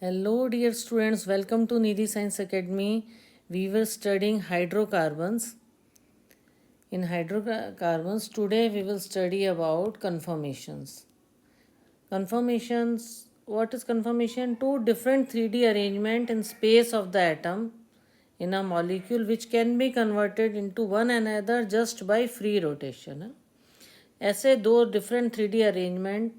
Hello, dear students. Welcome to Nidhi Science Academy. We were studying hydrocarbons. In hydrocarbons, today we will study about conformations. Conformations. What is conformation? Two different 3D arrangement in space of the atom in a molecule which can be converted into one another just by free rotation. ऐसे दो different 3D arrangement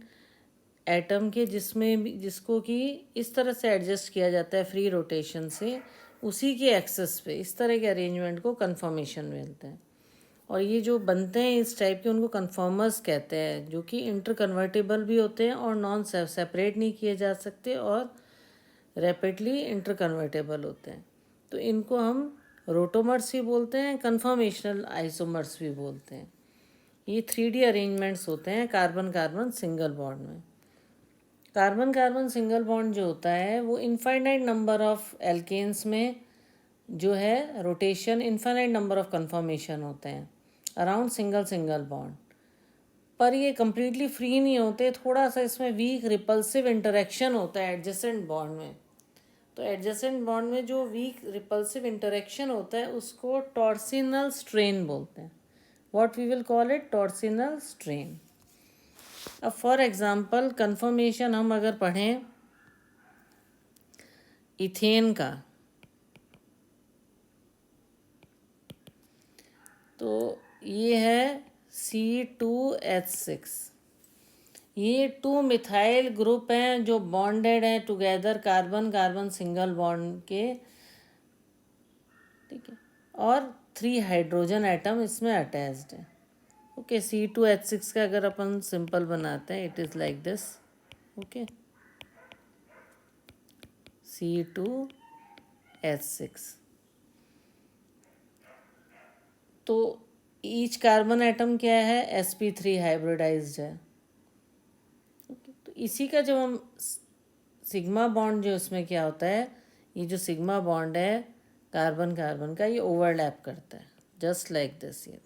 atom के जिसको कि इस तरह से adjust किया जाता है फ्री रोटेशन से उसी के एक्सेस पे, इस तरह के अरेंजमेंट को कन्फर्मेशन मिलते हैं। और ये जो बनते हैं इस टाइप के उनको कन्फर्मर्स कहते हैं, जो कि इंटर कन्वर्टेबल भी होते हैं और नॉन सेपरेट नहीं किए जा सकते और रैपिडली इंटर कन्वर्टेबल होते हैं। तो इनको हम रोटोमर्स भी बोलते हैं, कन्फर्मेशनल आइसोमर्स भी बोलते हैं। ये 3D अरेंजमेंट्स होते हैं कार्बन कार्बन सिंगल बॉन्ड में। कार्बन कार्बन सिंगल बॉन्ड जो होता है वो इनफाइनाइट नंबर ऑफ एल्केन्स में जो है rotation, infinite number of conformation होते हैं अराउंड सिंगल सिंगल बॉन्ड। पर ये कम्प्लीटली फ्री नहीं होते, थोड़ा सा इसमें वीक रिपल्सिव इंटरेक्शन होता है एडजेसेंट बॉन्ड में। तो एडजेसेंट बॉन्ड में जो वीक रिपल्सिव इंटरेक्शन होता है उसको टॉर्सिनल स्ट्रेन बोलते हैं। What we will call it? Torsional strain. अब फॉर एग्जांपल कन्फर्मेशन हम अगर पढ़ें इथेन का, तो ये है C2H6। ये 2 मिथाइल ग्रुप हैं जो बॉन्डेड हैं together carbon carbon single bond के, ठीक है, और 3 हाइड्रोजन एटम इसमें अटैच्ड है। ओके, C2H6 का अगर अपन सिंपल बनाते हैं it is like this. Okay, C2H6। तो ईच कार्बन एटम क्या है? sp3 हाइब्रिडाइज्ड है। ओके, तो इसी का जब हम सिग्मा बॉन्ड जो इसमें क्या होता है, ये जो सिग्मा बॉन्ड है कार्बन कार्बन का ये ओवरलैप करता है जस्ट लाइक दिस। ये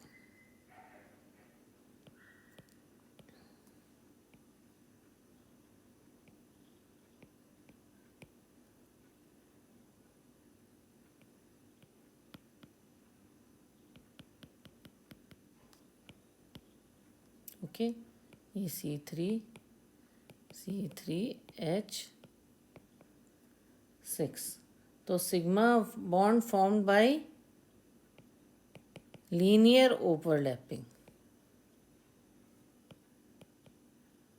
ओके, ये C3H6। तो sigma bond formed by linear overlapping.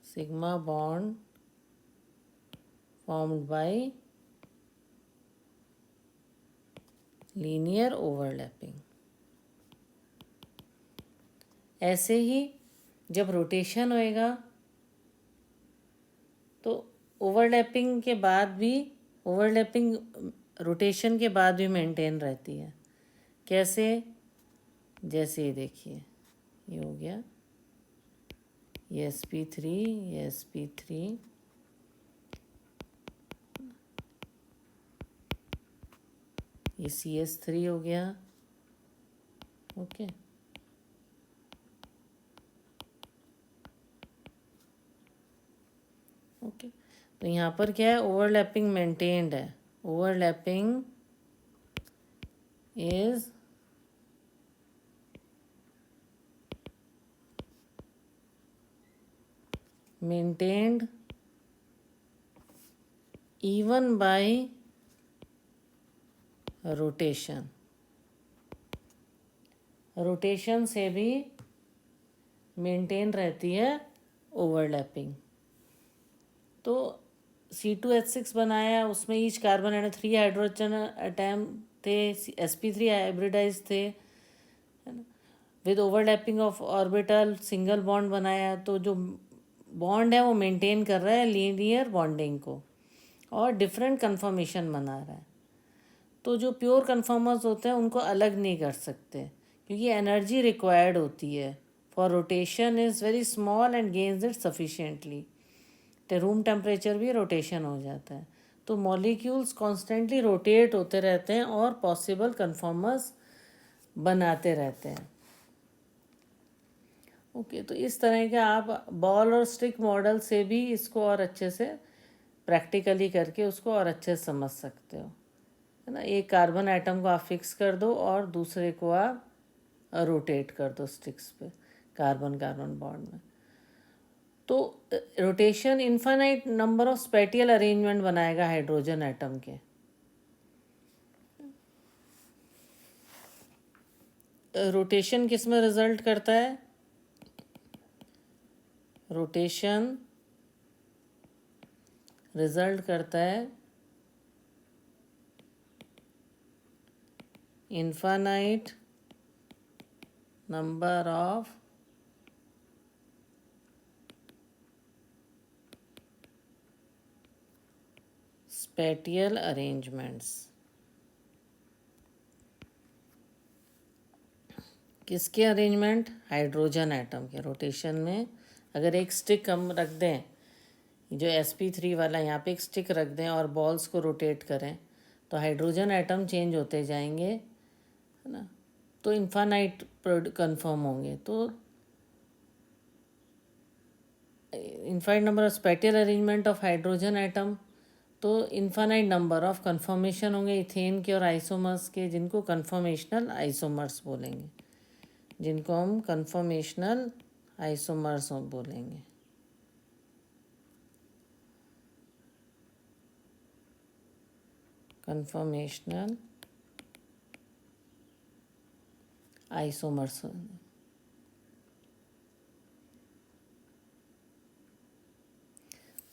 Sigma bond formed by linear overlapping. ऐसे ही जब रोटेशन होएगा तो ओवरलैपिंग के बाद भी, ओवरलैपिंग रोटेशन के बाद भी मेंटेन रहती है। कैसे? जैसे ये देखिए, ये हो गया ये sp3, ये sp3, ये CH3 हो गया। ओके, ओके, तो यहाँ पर क्या है? ओवरलैपिंग मेंटेन्ड है। Overlapping is maintained even bye rotation. Rotation से भी मेंटेन रहती है ओवरलैपिंग। तो C2H6 बनाया, उसमें each carbon and 3 hydrogen atom थे, sp3 हाइब्रिडाइज थे, है ना, with overlapping of orbital single bond बनाया। तो जो बॉन्ड है वो मेंटेन कर रहा है लीनियर बॉन्डिंग को और डिफरेंट कन्फर्मेशन बना रहा है। तो जो प्योर कन्फर्मर्स होते हैं उनको अलग नहीं कर सकते क्योंकि एनर्जी रिक्वायर्ड होती है for rotation is very small and gains it sufficiently. Room temperature भी रोटेशन हो जाता है। तो मॉलिक्यूल्स कॉन्स्टेंटली रोटेट होते रहते हैं और पॉसिबल कन्फर्मर्स बनाते रहते हैं। ओके, तो इस तरह के आप बॉल और स्टिक मॉडल से भी इसको और अच्छे से प्रैक्टिकली करके उसको और अच्छे से समझ सकते हो, है ना। एक कार्बन एटम को आप फिक्स कर दो और दूसरे को आप रोटेट कर दो स्टिक्स पे कार्बन कार्बन बॉन्ड में। तो rotation infinite number of spatial arrangement बनाएगा हाइड्रोजन एटम के। रोटेशन किस में रिजल्ट करता है? रोटेशन रिजल्ट करता है infinite number of spatial arrangements. किसके अरेंजमेंट? हाइड्रोजन एटम के। रोटेशन में अगर एक स्टिक हम रख दें, जो sp3 वाला यहाँ पे एक स्टिक रख दें और बॉल्स को रोटेट करें, तो हाइड्रोजन एटम चेंज होते जाएंगे, है ना। तो इन्फानाइट कन्फर्म होंगे। तो infinite number of spatial arrangement of hydrogen atom, तो इन्फानाइट नंबर ऑफ कन्फर्मेशन होंगे इथेन के और आइसोमर्स के, जिनको कन्फर्मेशनल आइसोमर्स बोलेंगे, जिनको हम कन्फर्मेशनल आइसोमर्स बोलेंगे। Conformational isomers.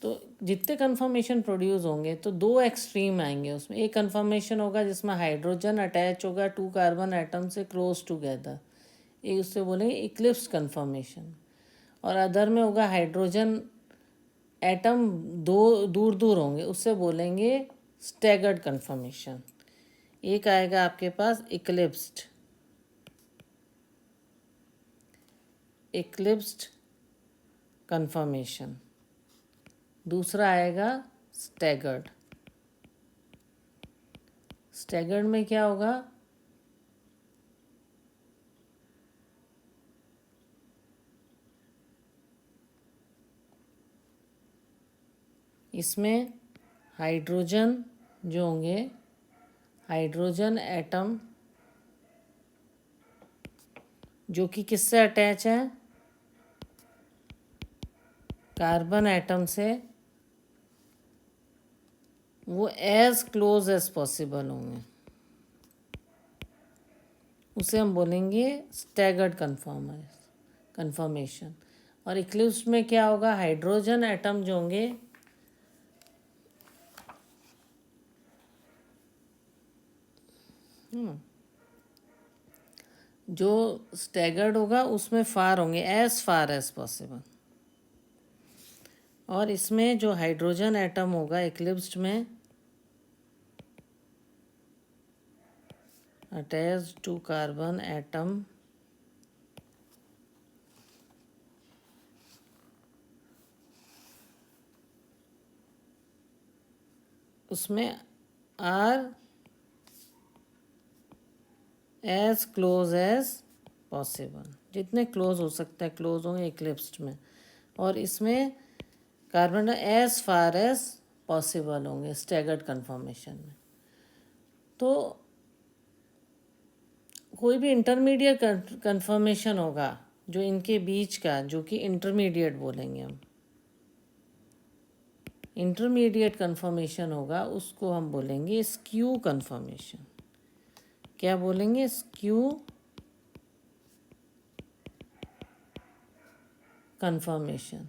तो जितने कन्फर्मेशन प्रोड्यूस होंगे तो दो एक्सट्रीम आएंगे उसमें। एक कन्फर्मेशन होगा जिसमें हाइड्रोजन अटैच होगा टू कार्बन एटम से क्लोज टुगेदर, एक उससे बोलेंगे इक्लिप्स कन्फर्मेशन। और अदर में होगा हाइड्रोजन एटम दो दूर दूर होंगे, उससे बोलेंगे स्टैगर्ड कन्फर्मेशन। एक आएगा आपके पास इक्लिप्स्ड कन्फर्मेशन, दूसरा आएगा स्टैगर्ड। स्टैगर्ड में क्या होगा? इसमें हाइड्रोजन जो होंगे, हाइड्रोजन एटम जो कि किससे अटैच है? कार्बन एटम से, वो एज क्लोज एज पॉसिबल होंगे, उसे हम बोलेंगे स्टैगर्ड कन्फर्मेशन। और इक्लिप्स में क्या होगा? हाइड्रोजन एटम जो होंगे जो स्टैगर्ड होगा उसमें फार होंगे, एज फार एज पॉसिबल। और इसमें जो हाइड्रोजन एटम होगा इक्लिप्स्ड में, अटैच्ड टू कार्बन एटम, उसमें are as close as possible, जितने क्लोज हो सकता है क्लोज होंगे इक्लिप्स्ड में। और इसमें carbon as far as possible होंगे स्टैगर्ड कन्फर्मेशन में। तो कोई भी इंटरमीडिएट कन्फर्मेशन होगा जो इनके बीच का, जो कि इंटरमीडिएट बोलेंगे हम, इंटरमीडिएट कन्फर्मेशन होगा, उसको हम बोलेंगे स्क्यू कन्फर्मेशन। क्या बोलेंगे? Skew conformation.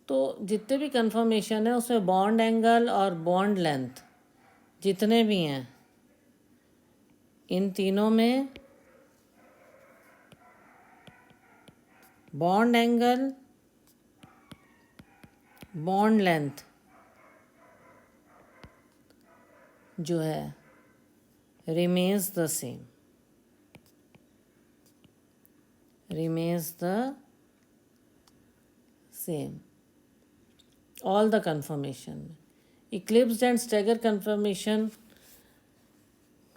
तो जितने भी कन्फर्मेशन है उसमें बॉन्ड एंगल और बॉन्ड लेंथ जितने भी हैं, इन तीनों में बॉन्ड एंगल, बॉन्ड लेंथ जो है remains the same, remains the same, all the confirmation में। Eclipsed and stagger conformation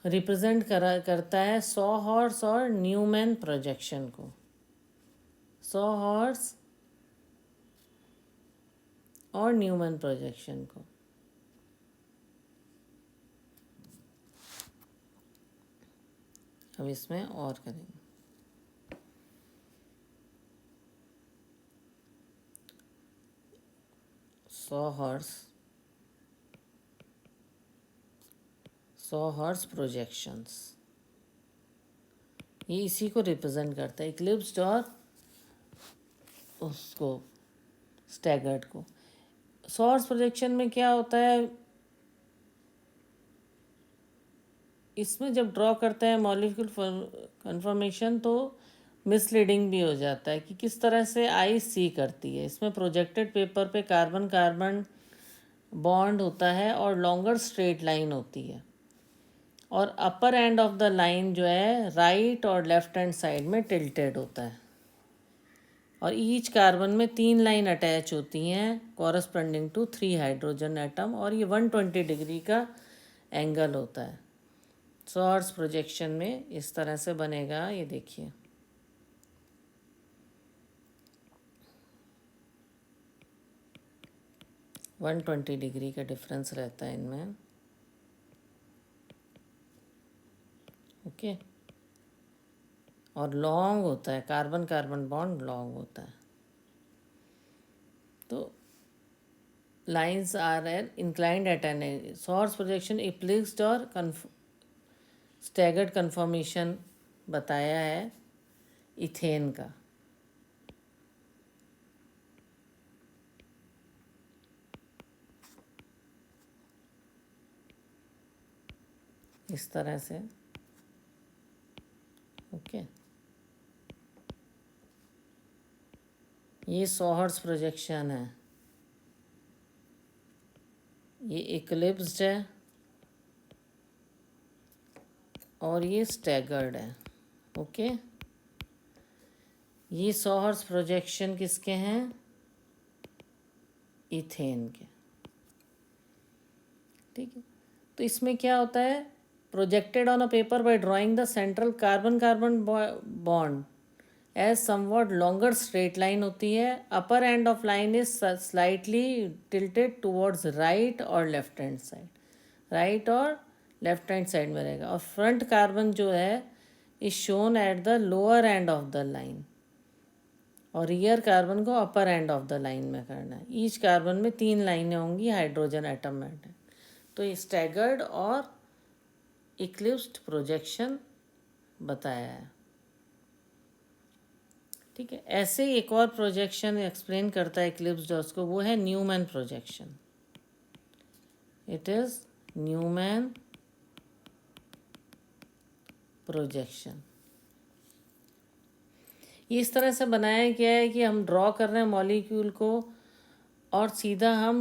represent करता है सॉ हॉर्स और न्यूमैन प्रोजेक्शन को। सॉ हॉर्स और न्यूमैन प्रोजेक्शन को। अब इसमें और करेंगे। सौ हर्ट्ज प्रोजेक्शंस, ये इसी को रिप्रेजेंट करता है, इक्लिप्स्ड और उसको स्टैगर्ड को। सौ हर्ट्ज प्रोजेक्शन में क्या होता है, इसमें जब ड्रॉ करते हैं मॉलिक्यूल कन्फर्मेशन तो मिसलीडिंग भी हो जाता है कि किस तरह से आई सी करती है। इसमें प्रोजेक्टेड पेपर पे कार्बन कार्बन बॉन्ड होता है और लॉन्गर स्ट्रेट लाइन होती है, और अपर एंड ऑफ द लाइन जो है राइट और लेफ्ट हैंड साइड में टिल्टेड होता है, और ईच कार्बन में 3 लाइन अटैच होती हैं कॉरस्पॉन्डिंग टू 3 हाइड्रोजन एटम, और ये 120 डिग्री का एंगल होता है। सॉर्स प्रोजेक्शन में इस तरह से बनेगा, ये देखिए। वन 120 डिग्री का डिफरेंस रहता है इनमें, ओके। और लॉन्ग होता है, कार्बन कार्बन बॉन्ड लॉन्ग होता है। तो lines are an inclined at an angle. Sawhorse projection eclipsed और स्टैगर्ड कन्फर्मेशन बताया है इथेन का। इस तरह से, ओके। ये 100 हर्ट्ज प्रोजेक्शन है, ये इक्लिप्स्ड है और ये स्टैगर्ड है, ओके। ये 100 हर्ट्ज प्रोजेक्शन किसके हैं, इथेन के, ठीक है। तो इसमें क्या होता है, projected on a paper by drawing the central carbon carbon bond as somewhat longer straight line होती है। Upper end of line is slightly tilted towards right और लेफ्ट हैंड साइड, राइट और लेफ्ट हैंड साइड में रहेगा। और front carbon जो है is shown at the lower end of the line, और रियर कार्बन को upper end of the line में करना है। ईच कार्बन में 3 लाइनें होंगी हाइड्रोजन एटम में। तो ये स्टैगर्ड और इक्लिप्स्ड प्रोजेक्शन बताया है, ठीक है। ऐसे ही एक और प्रोजेक्शन एक्सप्लेन करता है इक्लिप्स्ड और उसको, वो है Newman projection. It is Newman projection. ये इस तरह से बनाया गया है कि हम ड्रॉ कर रहे हैं मॉलिक्यूल को और सीधा हम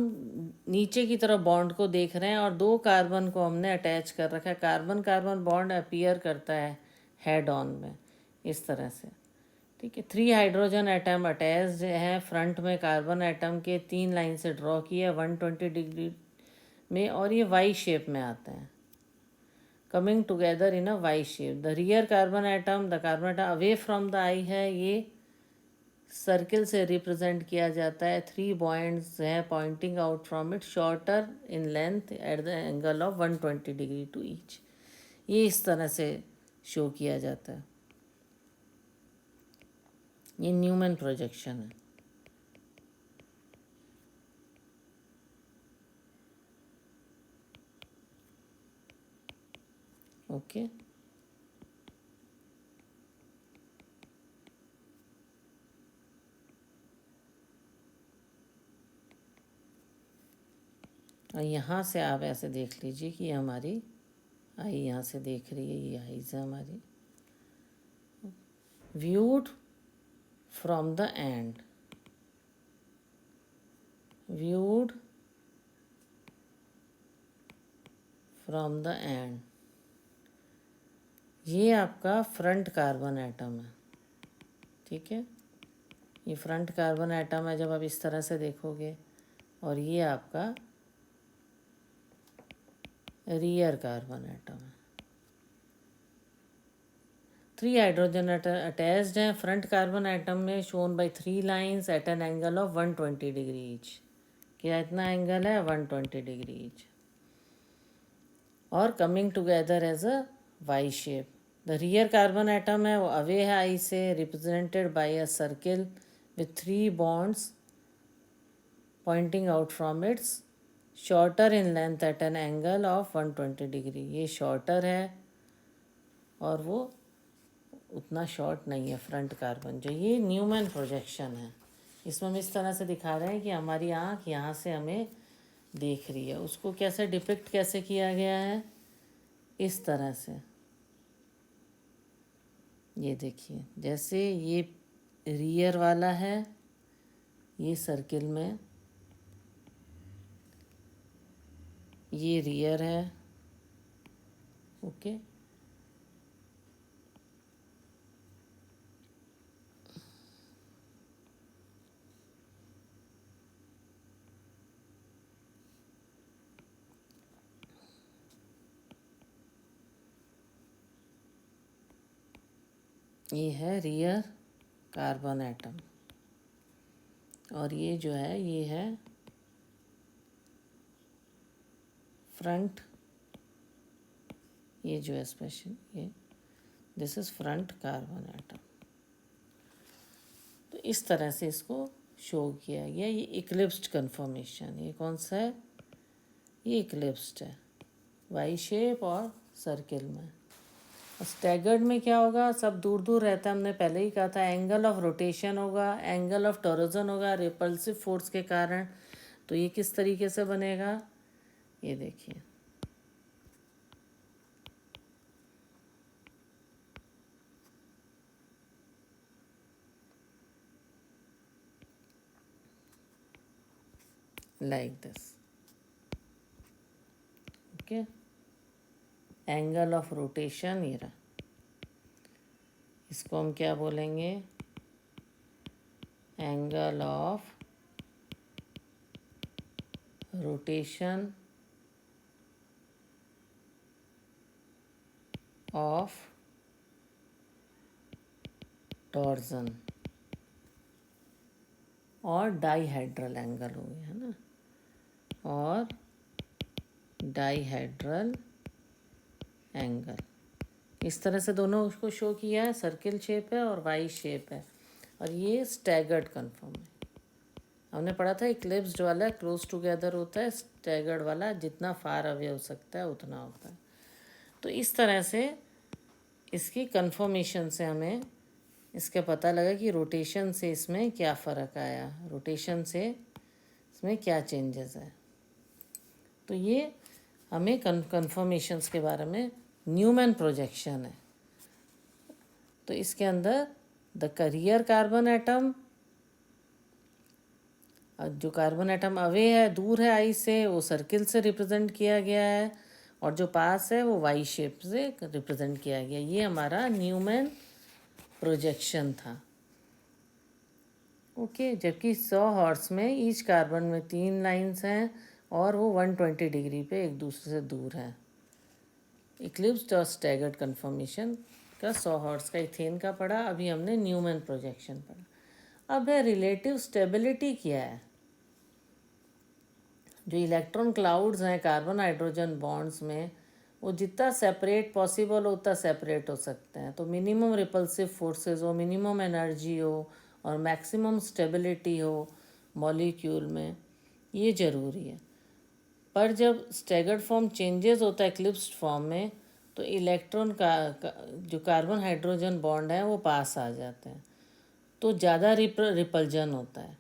नीचे की तरफ बॉन्ड को देख रहे हैं, और 2 कार्बन को हमने अटैच कर रखा है। कार्बन कार्बन बॉन्ड अपीयर करता है हेड ऑन में इस तरह से, ठीक है। 3 हाइड्रोजन एटम अटैच्ड हैं फ्रंट में कार्बन एटम के, 3 लाइन से ड्रॉ किया 120 डिग्री में, और ये वाई शेप में आता है, coming together in a Y shape. The rear carbon atom, the carbon atom away from the eye है, ये सर्किल से रिप्रेजेंट किया जाता है। 3 पॉइंट्स हैं pointing out from it, shorter in length at the angle of 120 degree to each. ये इस तरह से शो किया जाता है। ये न्यूमैन प्रोजेक्शन है, ओके। और यहाँ से आप ऐसे देख लीजिए कि हमारी आई यहाँ से देख रही है, ये आईज है हमारी। Viewed from the end, viewed from the end, ये आपका फ्रंट कार्बन एटम है, ठीक है। ये फ्रंट कार्बन एटम है जब आप इस तरह से देखोगे, और ये आपका रियर कार्बन एटम है। 3 हाइड्रोजन अटैच्ड हैं फ्रंट कार्बन एटम में, shown by 3 lines at an angle of 120 degree each, क्या इतना एंगल है 120 डिग्री ईच, और coming together as a Y shape. The rear carbon atom है वो अवे है आई से, represented by a circle with 3 bonds pointing out from its, shorter in length at an angle of 120 degree. ये shorter है और वो उतना short नहीं है फ्रंट कार्बन। जो ये न्यूमैन प्रोजेक्शन है, इसमें हम इस तरह से दिखा रहे हैं कि हमारी आँख यहाँ से हमें देख रही है। उसको कैसे डिपिक्ट कैसे किया गया है, इस तरह से। ये देखिए, जैसे ये रियर वाला है, ये सर्किल में ये रियर है, ओके। ये है रियर कार्बन एटम, और ये जो है ये है फ्रंट, ये जो है स्पेशल ये this is front carbon atom. तो इस तरह से इसको शो किया गया। ये इक्लिप्स्ड कन्फर्मेशन, ये कौन सा है, ये इक्लिप्स्ड है, वाई शेप और सर्किल में। स्टैगर्ड में क्या होगा, सब दूर दूर रहता है, हमने पहले ही कहा था। एंगल ऑफ रोटेशन होगा, एंगल ऑफ टोरोजन होगा रिपल्सिव फोर्स के कारण। तो ये किस तरीके से बनेगा, ये देखिए, like this, okay. Angle of rotation ये रहा, इसको हम क्या बोलेंगे, angle of rotation of torsion, और डाईहेड्रल एंगल हो गया है ना, और डाईहेड्रल एंगल। इस तरह से दोनों उसको शो किया है, सर्किल शेप है और वाई शेप है, और ये स्टैगर्ड कन्फर्म है। हमने पढ़ा था इक्लिप्स्ड वाला क्लोज टुगेदर होता है, स्टैगर्ड वाला जितना फार अवे हो सकता है उतना होता है। तो इस तरह से इसकी कन्फर्मेशन से हमें इसका पता लगा कि रोटेशन से इसमें क्या फ़र्क आया, रोटेशन से इसमें क्या चेंजेस है। तो ये हमें कन्फर्मेशंस के बारे में न्यूमैन प्रोजेक्शन है। तो इसके अंदर द रियर कार्बन एटम, जो कार्बन एटम अवे है, दूर है आई से, वो सर्किल से रिप्रेजेंट किया गया है, और जो पास है वो वाई शेप से रिप्रेजेंट किया गया। ये हमारा न्यूमैन प्रोजेक्शन था, ओके। जबकि 100 हॉर्स में ईच कार्बन में 3 लाइंस हैं, और वो 120 डिग्री पे एक दूसरे से दूर हैं। इक्लिप्स्ड और स्टैगर्ड कन्फर्मेशन का 100 हॉर्स का इथेन का पढ़ा, अभी हमने न्यूमैन प्रोजेक्शन पढ़ा। अब है रिलेटिव स्टेबिलिटी क्या है। जो इलेक्ट्रॉन क्लाउड्स हैं कार्बन हाइड्रोजन बॉन्ड्स में, वो जितना सेपरेट पॉसिबल हो उतना सेपरेट हो सकते हैं। तो मिनिमम रिपल्सिव फोर्सेस हो, मिनिमम एनर्जी हो, और मैक्सिमम स्टेबिलिटी हो मॉलिक्यूल में, ये ज़रूरी है। पर जब स्टैगर्ड फॉर्म चेंजेस होता है इक्लिप्स्ड फॉर्म में, तो इलेक्ट्रॉन का जो कार्बन हाइड्रोजन बॉन्ड है वो पास आ जाते हैं, तो ज़्यादा रिपल्जन होता है।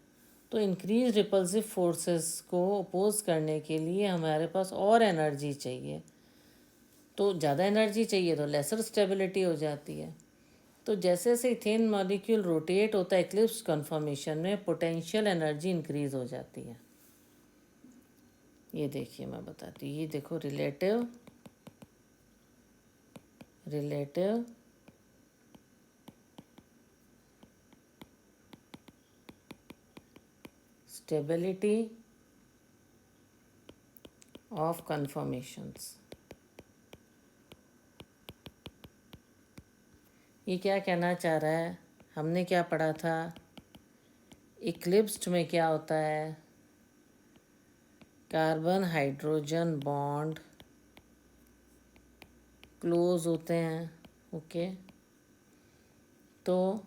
तो इंक्रीज रिपल्सिव फोर्सेस को अपोज करने के लिए हमारे पास और एनर्जी चाहिए, तो ज़्यादा एनर्जी चाहिए तो लेसर स्टेबिलिटी हो जाती है। तो जैसे जैसे इथेन मॉलिक्यूल रोटेट होता है इक्लिप्स कन्फर्मेशन में, पोटेंशियल एनर्जी इंक्रीज हो जाती है। ये देखिए मैं बताती हूँ, ये देखो रिलेटिव स्टेबिलिटी ऑफ कन्फर्मेशंस। ये क्या कहना चाह रहा है, हमने क्या पढ़ा था, इक्लिप्स्ड में क्या होता है, कार्बन हाइड्रोजन बॉन्ड क्लोज होते हैं, ओके। तो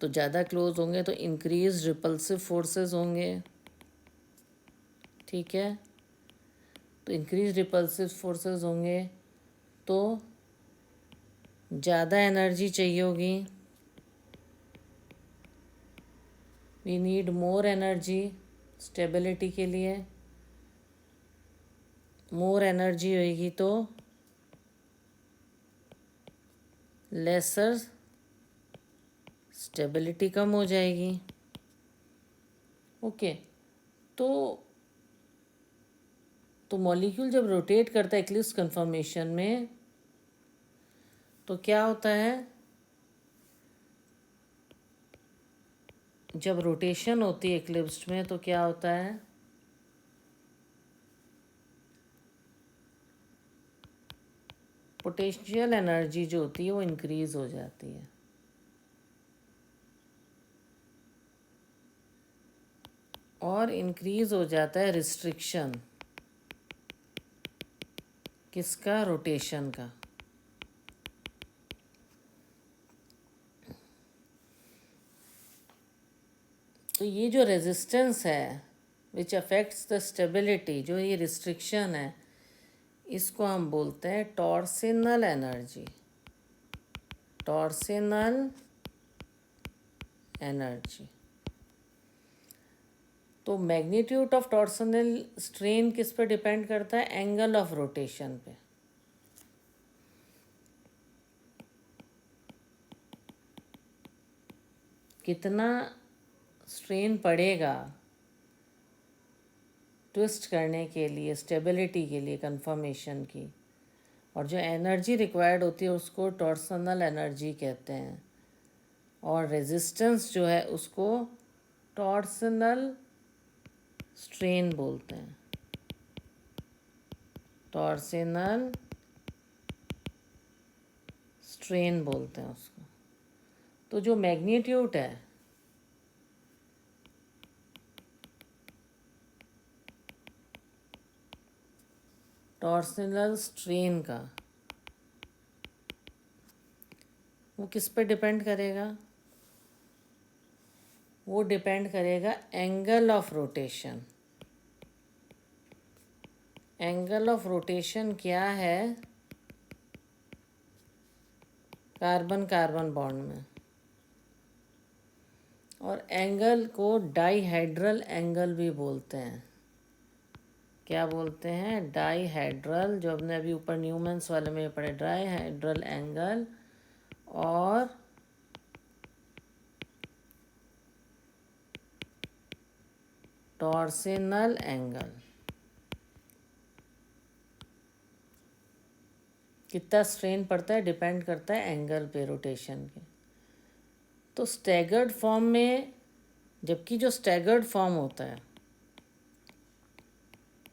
ज़्यादा क्लोज होंगे तो इंक्रीज रिपल्सिव फोर्सेस होंगे, ठीक है। तो इंक्रीज रिपल्सिव फोर्सेस होंगे तो ज़्यादा एनर्जी चाहिए होगी, we need more energy stability के लिए। मोर एनर्जी होगी तो लेसर स्टेबिलिटी कम हो जाएगी, ओके। तो मॉलिक्यूल जब रोटेट करता है एक्लिप्स कन्फर्मेशन में तो क्या होता है, जब रोटेशन होती है एक्लिप्स में तो क्या होता है, पोटेंशियल एनर्जी जो होती है वो इंक्रीज हो जाती है। और इंक्रीज हो जाता है रिस्ट्रिक्शन किसका, रोटेशन का। तो ये जो रेजिस्टेंस है विच अफेक्ट्स द स्टेबिलिटी, जो ये रिस्ट्रिक्शन है, इसको हम बोलते हैं टॉर्सिनल एनर्जी। Torsional energy. तो मैग्नीट्यूड ऑफ टॉर्सनल स्ट्रेन किस पे डिपेंड करता है, एंगल ऑफ रोटेशन पे। कितना स्ट्रेन पड़ेगा ट्विस्ट करने के लिए, स्टेबिलिटी के लिए, कंफर्मेशन की, और जो एनर्जी रिक्वायर्ड होती है उसको टॉर्सनल एनर्जी कहते हैं। और रेजिस्टेंस जो है उसको टॉर्सनल स्ट्रेन बोलते हैं, टॉर्सिनल स्ट्रेन बोलते हैं उसको। तो जो मैग्नीट्यूड है टॉर्सिनल स्ट्रेन का वो किस पे डिपेंड करेगा, वो डिपेंड करेगा angle of rotation. Angle of rotation क्या है कार्बन कार्बन बॉन्ड में, और एंगल को डाईहेड्रल एंगल भी बोलते हैं। क्या बोलते हैं, डाईहेड्रल, जो हमने अभी ऊपर न्यूमेंस वाले में पढ़े, डाईहेड्रल एंगल और टॉर्सिनल एंगल। कितना स्ट्रेन पड़ता है डिपेंड करता है एंगल पे रोटेशन के। तो स्टैगर्ड फॉर्म में, जबकि जो स्टैगर्ड फॉर्म होता है,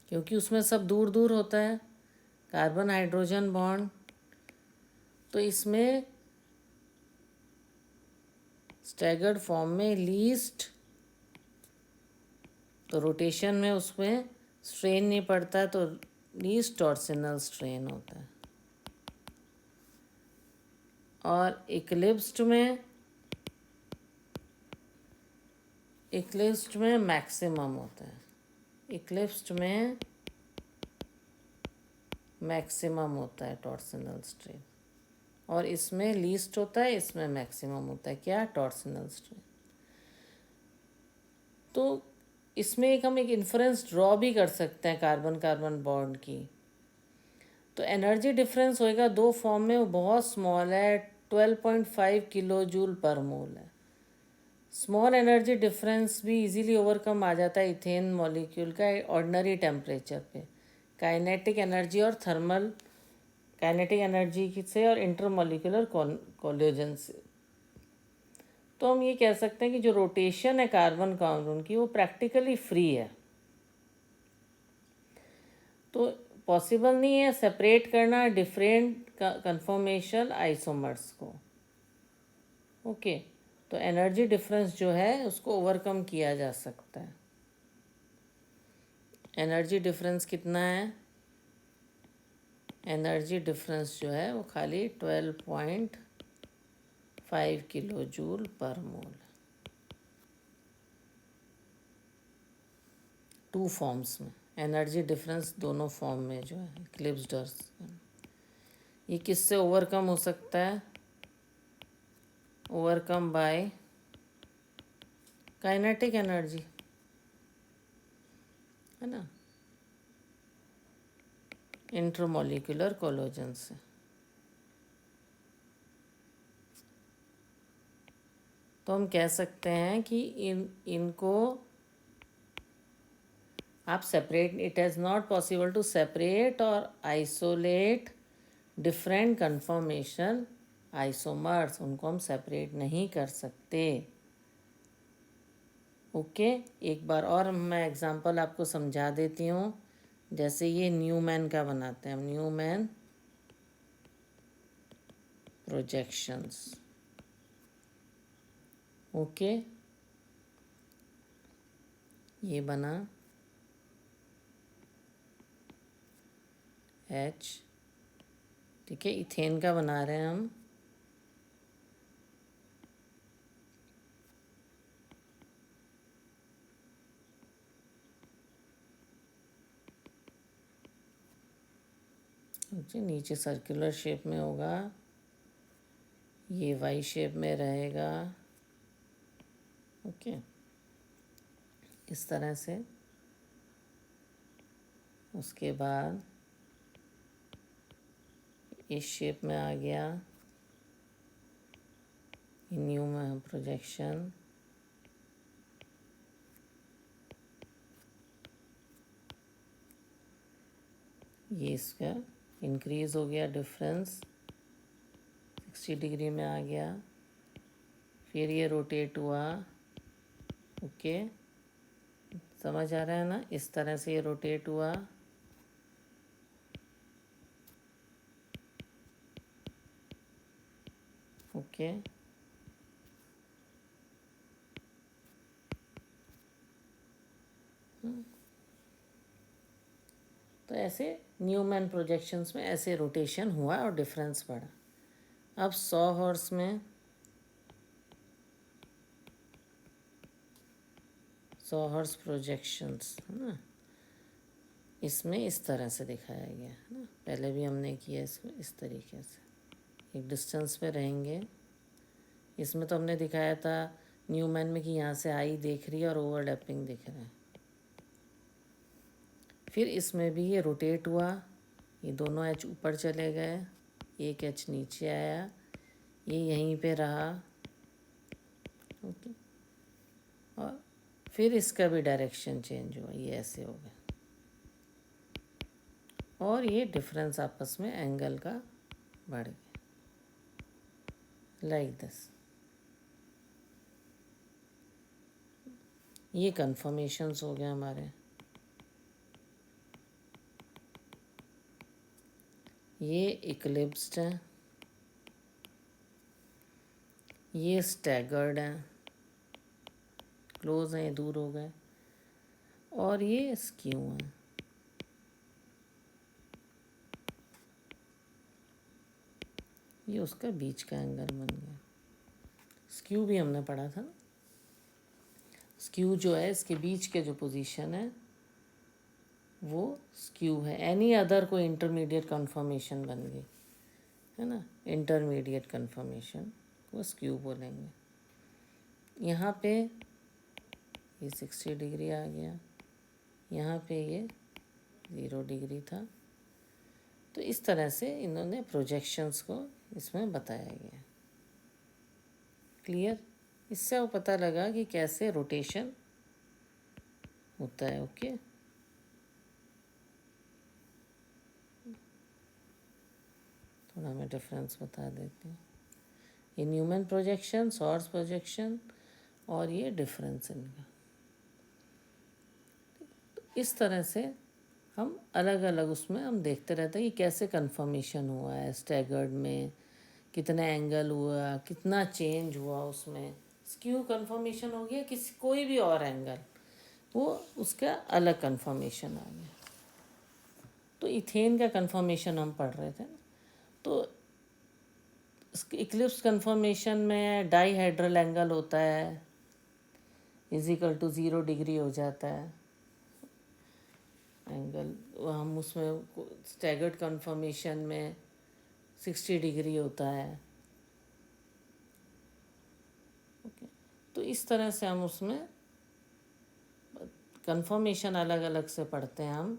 क्योंकि उसमें सब दूर दूर होता है कार्बन हाइड्रोजन बॉन्ड, तो इसमें स्टैगर्ड फॉर्म में लीस्ट, तो रोटेशन में उसमें स्ट्रेन नहीं पड़ता है, तो लीस्ट टॉर्सिनल स्ट्रेन होता है। और इक्लिप्स्ड में मैक्सिमम होता है। इक्लिप्स्ड में मैक्सिमम होता है टॉर्सिनल स्ट्रेन, और इसमें लीस्ट होता है, इसमें मैक्सिमम होता है। क्या, टॉर्सिनल स्ट्रेन। तो इसमें हम एक इन्फ्रेंस ड्रॉ भी कर सकते हैं कार्बन कार्बन बॉन्ड की। तो एनर्जी डिफरेंस होएगा दो फॉर्म में, वो बहुत स्मॉल है, 12.5 किलो जूल पर मोल है। स्मॉल एनर्जी डिफरेंस भी इजीली ओवरकम आ जाता है इथेन मॉलिक्यूल का ऑर्डिनरी टेम्परेचर पे, काइनेटिक एनर्जी और थर्मल काइनेटिक एनर्जी से और इंटरमॉलिक्यूलर कोलिजन से। तो हम ये कह सकते हैं कि जो रोटेशन है कार्बन कार्बन की वो प्रैक्टिकली फ्री है। तो पॉसिबल नहीं है सेपरेट करना डिफरेंट कन्फर्मेशन आइसोमर्स को, ओके। तो एनर्जी डिफरेंस जो है उसको ओवरकम किया जा सकता है। एनर्जी डिफरेंस कितना है? एनर्जी डिफरेंस जो है वो खाली 12.5 किलो जूल पर मोल। टू फॉर्म्स में एनर्जी डिफरेंस दोनों फॉर्म में जो है इक्लिप्स्ड और ये किससे ओवरकम हो सकता है? ओवरकम बाय काइनेटिक एनर्जी, है ना, इंटरमोलिकुलर कोलोजन से। तो हम कह सकते हैं कि इनको आप separate, it is not possible to separate और आइसोलेट डिफरेंट कन्फर्मेशन आइसोमर्स, उनको हम सेपरेट नहीं कर सकते। ओके, एक बार और मैं एग्जांपल आपको समझा देती हूँ। जैसे ये न्यूमैन का बनाते हैं हम, न्यूमैन प्रोजेक्शंस। ओके, ये बना H, ठीक है, इथेन का बना रहे हैं हम। नीचे सर्कुलर शेप में होगा, ये वाई शेप में रहेगा। ओके, इस तरह से। उसके बाद इस शेप में आ गया, न्यू में प्रोजेक्शन। ये इसका इंक्रीज हो गया, डिफरेंस 60 डिग्री में आ गया। फिर ये रोटेट हुआ। ओके, समझ आ रहा है ना? इस तरह से ये रोटेट हुआ। ओके, तो ऐसे न्यूमैन प्रोजेक्शंस में ऐसे रोटेशन हुआ और डिफरेंस बढ़ा। अब 100 हॉर्स में 100 हॉर्स प्रोजेक्शंस, है ना, इसमें इस तरह से दिखाया गया है ना। पहले भी हमने किया इसको इस तरीके से, एक डिस्टेंस पे रहेंगे। इसमें तो हमने दिखाया था न्यूमैन में कि यहाँ से आई दिख रही है और ओवरलैपिंग दिख रहा है। फिर इसमें भी ये रोटेट हुआ, ये दोनों एच ऊपर चले गए, एक एच नीचे आया, ये यहीं पे रहा। ओके, और फिर इसका भी डायरेक्शन चेंज हुआ, ये ऐसे हो गया, और ये डिफरेंस आपस में एंगल का बढ़ गया, लाइक दिस। ये कन्फर्मेशंस हो गए हमारे। ये इक्लिप्स्ड है, ये स्टैगर्ड है, क्लोज हैं, दूर हो गए, और ये स्क्यू है। ये उसका बीच का एंगल बन गया। स्क्यू भी हमने पढ़ा था। स्क्यू जो है, इसके बीच के जो पोजीशन है वो स्क्यू है। एनी अदर कोई इंटरमीडिएट कन्फर्मेशन बन गई, है ना, इंटरमीडिएट कन्फर्मेशन वो स्क्यू बोलेंगे। यहाँ पे ये 60 डिग्री आ गया, यहाँ पे ये 0 डिग्री था। तो इस तरह से इन्होंने प्रोजेक्शंस को इसमें बताया गया। क्लियर? इससे वो पता लगा कि कैसे रोटेशन होता है। ओके, थोड़ा मैं डिफरेंस बता देती हूँ। ये न्यूमैन प्रोजेक्शन, सॉर्स प्रोजेक्शन, और ये डिफरेंस इनका। तो इस तरह से हम अलग अलग उसमें हम देखते रहते हैं कि कैसे कन्फर्मेशन हुआ है, स्टैगर्ड में कितना एंगल हुआ, कितना चेंज हुआ उसमें, स्क्यू कन्फर्मेशन हो गया, किसी कोई भी और एंगल। वो उसका अलग कन्फर्मेशन आ गया। तो इथेन का कन्फर्मेशन हम पढ़ रहे थे ना, तो इक्लिप्स कन्फर्मेशन में डाईहाइड्रल एंगल होता है = 0 डिग्री हो जाता है एंगल। हम उसमें स्टैगर्ड कन्फर्मेशन में 60 डिग्री होता है। ओके, तो इस तरह से हम उसमें कन्फर्मेशन अलग अलग से पढ़ते हैं हम।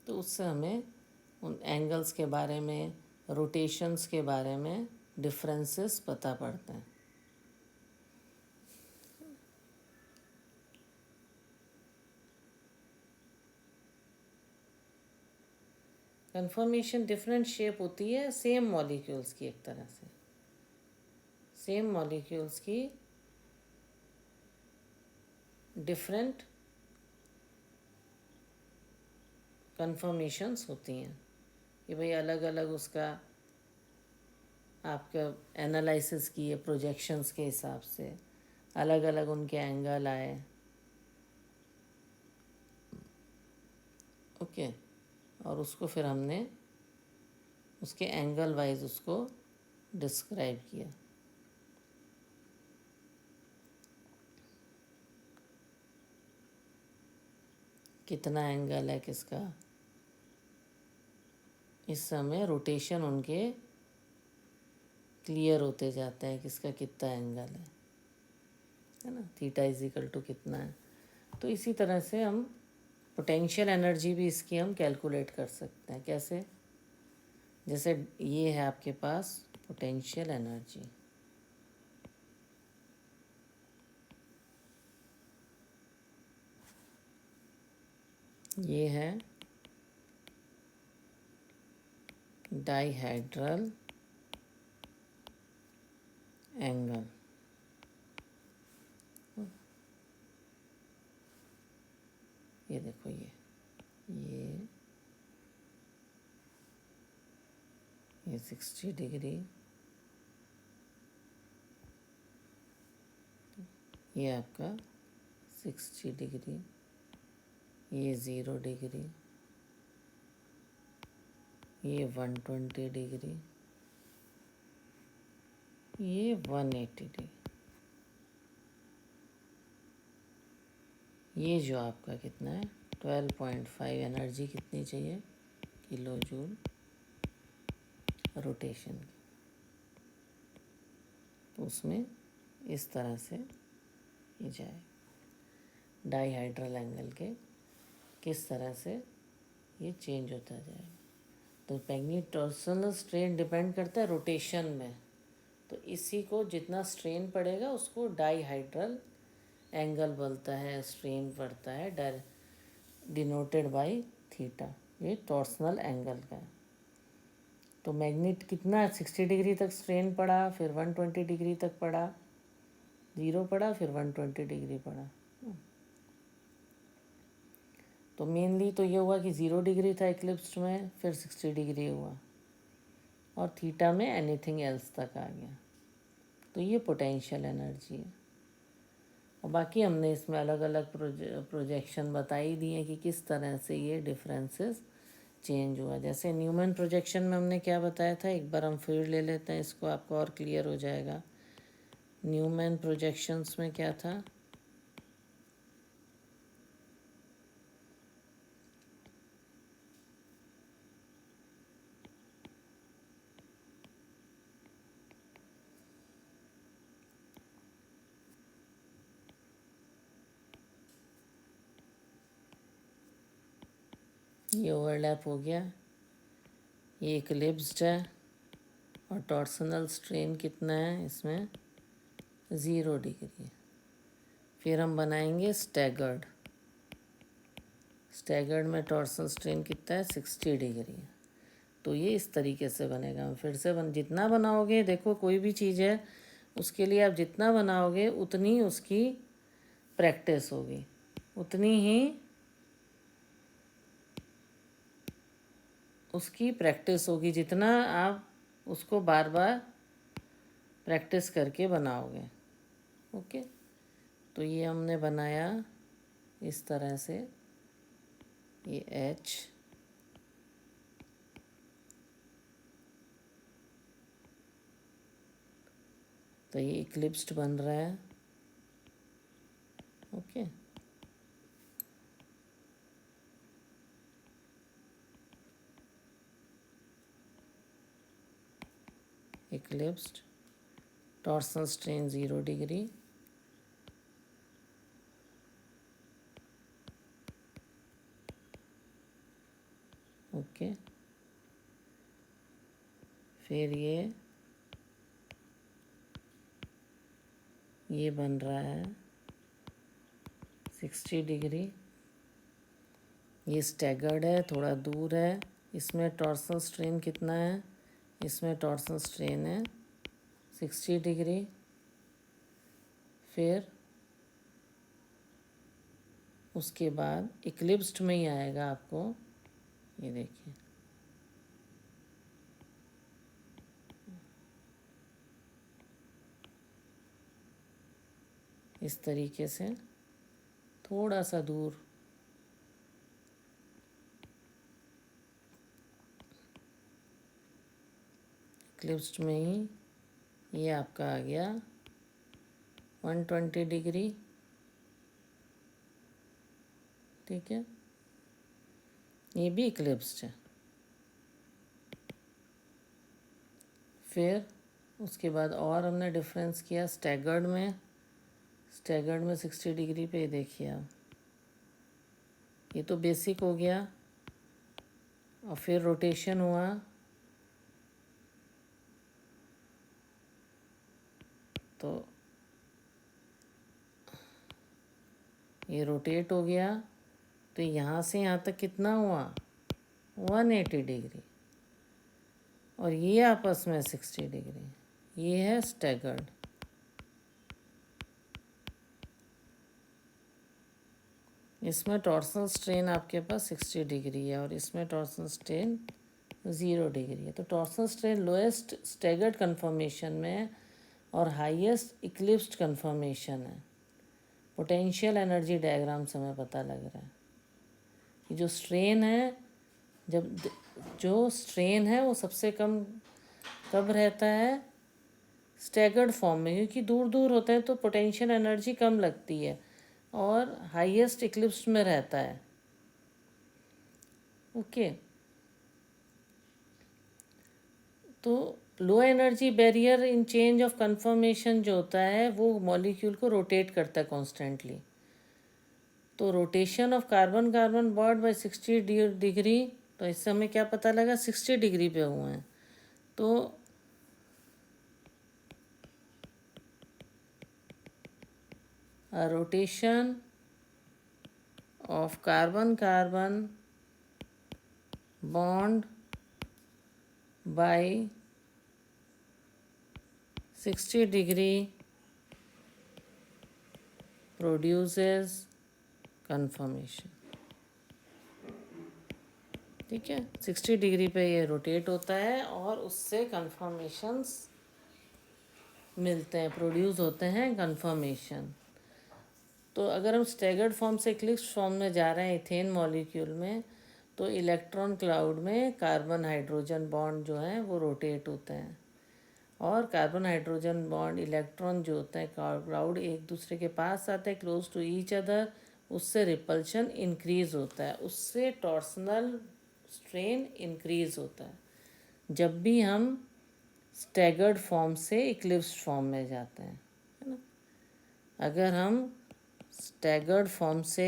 तो उससे हमें उन एंगल्स के बारे में, रोटेशंस के बारे में डिफरेंसेस पता पड़ते हैं। कन्फर्मेशन डिफरेंट शेप होती है सेम मॉलिक्यूल्स की, एक तरह से सेम मॉलिक्यूल्स की डिफरेंट कन्फर्मेशंस होती हैं कि भाई अलग अलग उसका आपका एनालिसिस किए प्रोजेक्शंस के हिसाब से, अलग अलग उनके एंगल आए। ओके, और उसको फिर हमने उसके एंगल वाइज उसको डिस्क्राइब किया। कितना एंगल है किसका, इस समय रोटेशन उनके क्लियर होते जाते हैं, किसका कितना एंगल है ना, θ = कितना है। तो इसी तरह से हम पोटेंशियल एनर्जी भी इसकी हम कैलकुलेट कर सकते हैं। कैसे? जैसे ये है आपके पास पोटेंशियल एनर्जी, ये है डाईहाइड्रल एंगल। ये देखो ये 60 डिग्री, ये आपका 60 डिग्री, ये 0 डिग्री, ये 120 डिग्री, ये 180 डिग्री। ये जो आपका कितना है 12.5 एनर्जी कितनी चाहिए, किलो जूल रोटेशन की। तो उसमें इस तरह से ये जाए डाईहाइड्रल एंगल के किस तरह से ये चेंज होता जाएगा। तो मैग्नेटोटॉर्सनल स्ट्रेन डिपेंड करता है रोटेशन में, तो इसी को जितना स्ट्रेन पड़ेगा उसको डाईहाइड्रल एंगल बोलता है, स्ट्रेन पड़ता है डिनोटेड बाय थीटा। ये टॉर्सनल एंगल का है। तो मैग्नेट कितना 60 डिग्री तक स्ट्रेन पड़ा, फिर 120 डिग्री तक पड़ा, 0 पड़ा, फिर 120 डिग्री पड़ा। तो मेनली तो ये हुआ कि 0 डिग्री था इक्लिप्स में, फिर 60 डिग्री हुआ, और थीटा में एनीथिंग एल्स तक आ गया। तो ये पोटेंशियल एनर्जी है। और बाकी हमने इसमें अलग अलग प्रोजेक्शन बताई दी है कि किस तरह से ये डिफरेंसेस चेंज हुआ। जैसे न्यूमैन प्रोजेक्शन में हमने क्या बताया था, एक बार हम फिर ले लेते हैं इसको, आपको और क्लियर हो जाएगा। न्यूमैन प्रोजेक्शंस में क्या था, ये ओवरलैप हो गया, ये इक्लिप्स्ड है, और टॉर्सनल स्ट्रेन कितना है इसमें 0 डिग्री। फिर हम बनाएंगे स्टैगर्ड। स्टैगर्ड में टॉर्सनल स्ट्रेन कितना है 60 डिग्री। तो ये इस तरीके से बनेगा। हम फिर से जितना बनाओगे, देखो कोई भी चीज़ है उसके लिए आप जितना बनाओगे उतनी उसकी प्रैक्टिस होगी, उतनी ही उसकी प्रैक्टिस होगी, जितना आप उसको बार बार प्रैक्टिस करके बनाओगे। ओके, तो ये हमने बनाया इस तरह से, ये एच, तो ये इक्लिप्स्ड बन रहा है। Okay, eclipsed, torsional strain 0 degree, okay. फिर ये बन रहा है 60 डिग्री, ये स्टैगर्ड है, थोड़ा दूर है। इसमें टॉर्सनल स्ट्रेन कितना है? इसमें टॉर्सनल स्ट्रेन है 60 डिग्री। फिर उसके बाद इक्लिप्स्ड में ही आएगा आपको, ये देखिए, इस तरीके से थोड़ा सा दूर, इक्लिप्स्ड में ही ये आपका आ गया 120 डिग्री। ठीक है, ये भी इक्लिप्स्ड है। फिर उसके बाद और हमने डिफरेंस किया स्टैगर्ड में, 60 डिग्री पे देखिए आप, ये तो बेसिक हो गया। और फिर रोटेशन हुआ, तो ये रोटेट हो गया, तो यहाँ से यहाँ तक कितना हुआ? 180 डिग्री। और ये आपस में 60 डिग्री, ये है स्टैगर्ड। इसमें टॉर्सनल स्ट्रेन आपके पास 60 डिग्री है और इसमें टॉर्सनल स्ट्रेन 0 डिग्री है। तो torsional strain lowest staggered conformation में है और हाईएस्ट इक्लिप्स्ड कन्फर्मेशन है। पोटेंशियल एनर्जी डायग्राम से हमें पता लग रहा है कि जो स्ट्रेन है, जो स्ट्रेन है वो सबसे कम कब रहता है? स्टैगर्ड फॉर्म में, क्योंकि दूर दूर होते हैं तो पोटेंशियल एनर्जी कम लगती है, और हाईएस्ट इक्लिप्स में रहता है। ओके, तो low energy barrier in change of conformation जो होता है वो मॉलिक्यूल को रोटेट करता है कॉन्स्टेंटली। तो rotation of carbon carbon bond by 60 degree, तो इससे हमें क्या पता लगा? 60 डिग्री पे हुए हैं। तो a rotation of carbon carbon bond by 60 degree produces conformation। ठीक है, 60 डिग्री पे ये रोटेट होता है और उससे कन्फर्मेशंस मिलते हैं, प्रोड्यूस होते हैं कन्फर्मेशन। तो अगर हम स्टैगर्ड फॉर्म से इक्लिप्स्ड फॉर्म में जा रहे हैं इथेन मॉलिक्यूल में, तो इलेक्ट्रॉन क्लाउड में कार्बन हाइड्रोजन बॉन्ड जो है वो रोटेट होते हैं, और कार्बन हाइड्रोजन बॉन्ड इलेक्ट्रॉन जो होते हैं क्लाउड एक दूसरे के पास आते हैं, क्लोज टू ईच अदर, उससे रिपल्शन इंक्रीज होता है, उससे टॉर्सनल स्ट्रेन इंक्रीज होता है जब भी हम स्टैगर्ड फॉर्म से इक्लिप्स्ड फॉर्म में जाते हैं, है ना। अगर हम स्टैगर्ड फॉर्म से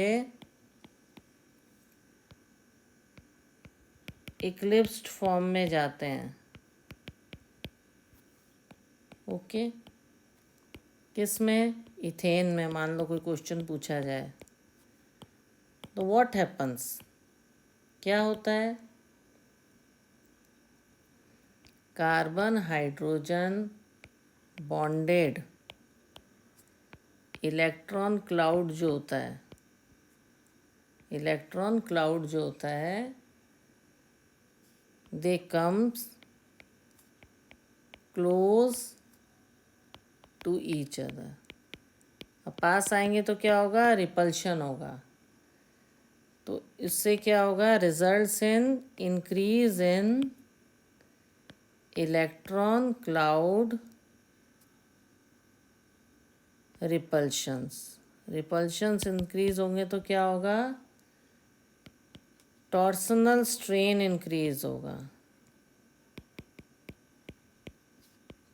इक्लिप्स्ड फॉर्म में जाते हैं, ओके, किस में? इथेन में। मान लो कोई क्वेश्चन पूछा जाए तो व्हाट हैपन्स, क्या होता है? Carbon hydrogen bonded electron cloud जो होता है, इलेक्ट्रॉन क्लाउड जो होता है they comes close to each other. अब पास आएंगे तो क्या होगा, रिपल्शन होगा। तो इससे क्या होगा, results in increase in electron cloud repulsions increase होंगे तो क्या होगा, टॉर्सनल स्ट्रेन इंक्रीज होगा।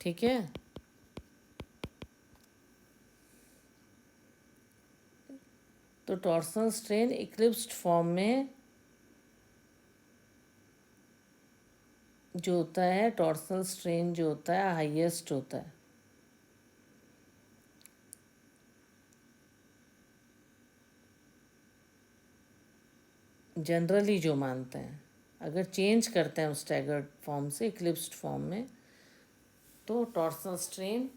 ठीक है, तो टॉर्सनल स्ट्रेन इक्लिप्स्ड फॉर्म में जो होता है, टॉर्सनल स्ट्रेन जो होता है हाईएस्ट होता है। जनरली जो मानते हैं, अगर चेंज करते हैं स्टैगर्ड फॉर्म से इक्लिप्स्ड फॉर्म में तो टॉर्सनल स्ट्रेन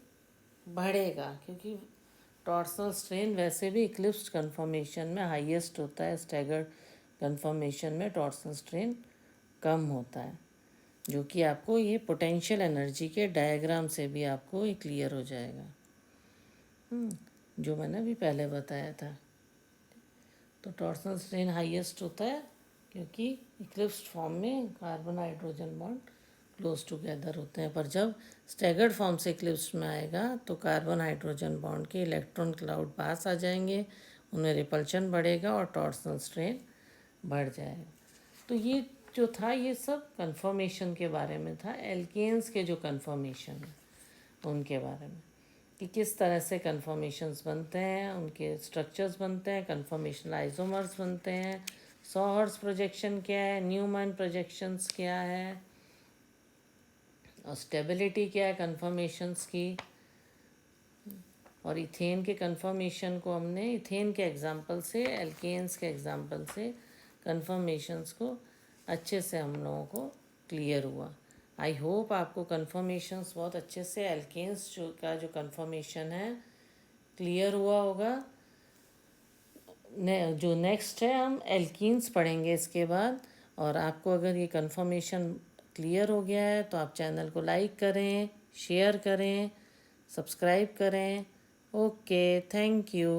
बढ़ेगा, क्योंकि टॉर्सनल स्ट्रेन वैसे भी इक्लिप्स्ड कन्फर्मेशन में हाईएस्ट होता है, स्टैगर्ड कन्फर्मेशन में टॉर्सनल स्ट्रेन कम होता है, जो कि आपको ये पोटेंशियल एनर्जी के डायग्राम से भी आपको ये क्लियर हो जाएगा, जो मैंने अभी पहले बताया था। तो टॉर्सनल स्ट्रेन हाईएस्ट होता है क्योंकि इक्लिप्स्ड फॉर्म में carbon hydrogen bond close together होते हैं, पर जब स्टैगर्ड फॉर्म से इक्लिप्स में आएगा तो कार्बन हाइड्रोजन बॉन्ड के इलेक्ट्रॉन क्लाउड पास आ जाएंगे, उनमें रिपल्शन बढ़ेगा और टॉर्सनल स्ट्रेन बढ़ जाएगा। तो ये जो था ये सब कन्फर्मेशन के बारे में था, एल्केन्स के जो कन्फर्मेशन है उनके बारे में, कि किस तरह से कन्फर्मेशंस बनते हैं, उनके स्ट्रक्चर्स बनते हैं, कन्फर्मेशनल आइसोमर्स बनते हैं, सॉहर्स प्रोजेक्शन क्या है, न्यूमैन प्रोजेक्शंस क्या है, और स्टेबिलिटी क्या है कन्फर्मेशंस की। और इथेन के कन्फर्मेशन को हमने इथेन के एग्जांपल से, एल्केन्स के एग्जांपल से कन्फर्मेशंस को अच्छे से हम लोगों को क्लियर हुआ। आई होप आपको कन्फर्मेशंस बहुत अच्छे से एल्केन्स का जो कन्फर्मेशन है क्लियर हुआ होगा। जो नेक्स्ट है हम एल्कीन्स पढ़ेंगे इसके बाद। और आपको अगर ये कन्फर्मेशन क्लियर हो गया है तो आप चैनल को लाइक करें, शेयर करें, सब्सक्राइब करें। Okay, thank you.